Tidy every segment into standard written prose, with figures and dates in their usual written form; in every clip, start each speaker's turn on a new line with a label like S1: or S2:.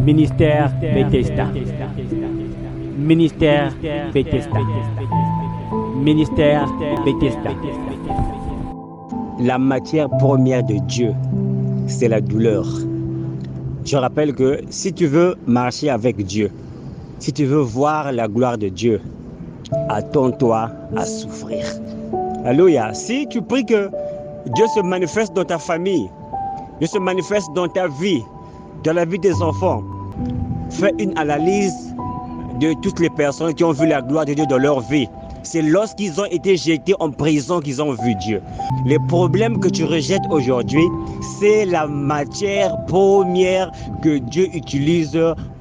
S1: Ministère Bethesda. Ministère Bethesda. Ministère Bethesda.
S2: La matière première de Dieu, c'est la douleur. Je rappelle que si tu veux marcher avec Dieu, si tu veux voir la gloire de Dieu, attends-toi à souffrir. Alléluia. Si tu pries que Dieu se manifeste dans ta famille, Dieu se manifeste dans ta vie, dans la vie des enfants, fais une analyse de toutes les personnes qui ont vu la gloire de Dieu dans leur vie. C'est lorsqu'ils ont été jetés en prison qu'ils ont vu Dieu. Les problèmes que tu rejettes aujourd'hui, c'est la matière première que Dieu utilise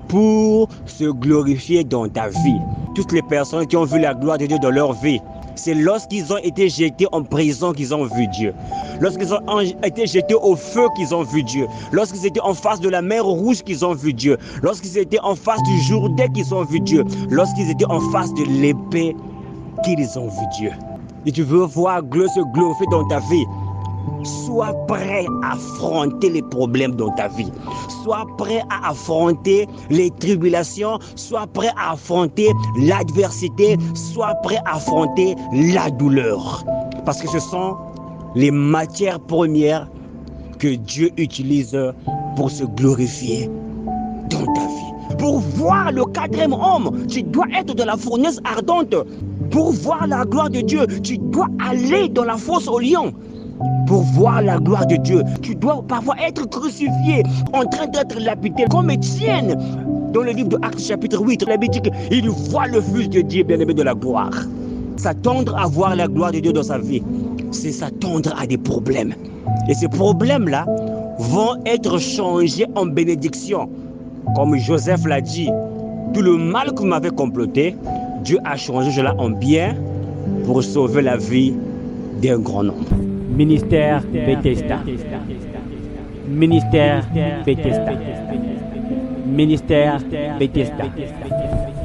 S2: pour se glorifier dans ta vie. Toutes les personnes qui ont vu la gloire de Dieu dans leur vie, c'est lorsqu'ils ont été jetés en prison qu'ils ont vu Dieu. Lorsqu'ils ont été jetés au feu qu'ils ont vu Dieu. Lorsqu'ils étaient en face de la mer rouge qu'ils ont vu Dieu. Lorsqu'ils étaient en face du Jourdain qu'ils ont vu Dieu. Lorsqu'ils étaient en face de l'épée qu'ils ont vu Dieu. Et tu veux voir Dieu se glorifier dans ta vie, sois prêt à affronter les problèmes dans ta vie. Sois prêt à affronter les tribulations. Sois prêt à affronter l'adversité. Sois prêt à affronter la douleur. Parce que ce sont les matières premières que Dieu utilise pour se glorifier dans ta vie. Pour voir le quatrième homme, tu dois être dans la fournaise ardente. Pour voir la gloire de Dieu, tu dois aller dans la fosse aux lions. Pour voir la gloire de Dieu, tu dois parfois être crucifié, en train d'être lapidé, comme Étienne. Dans le livre de Actes chapitre 8, la Bible dit qu'il voit le Fils de Dieu bien-aimé de la gloire. S'attendre à voir la gloire de Dieu dans sa vie, c'est s'attendre à des problèmes. Et ces problèmes-là vont être changés en bénédiction. Comme Joseph l'a dit, tout le mal que vous m'avez comploté, Dieu a changé cela en bien pour sauver la vie d'un grand nombre.
S1: Ministère Bethesda. Ministère Bethesda. Ministère Bethesda.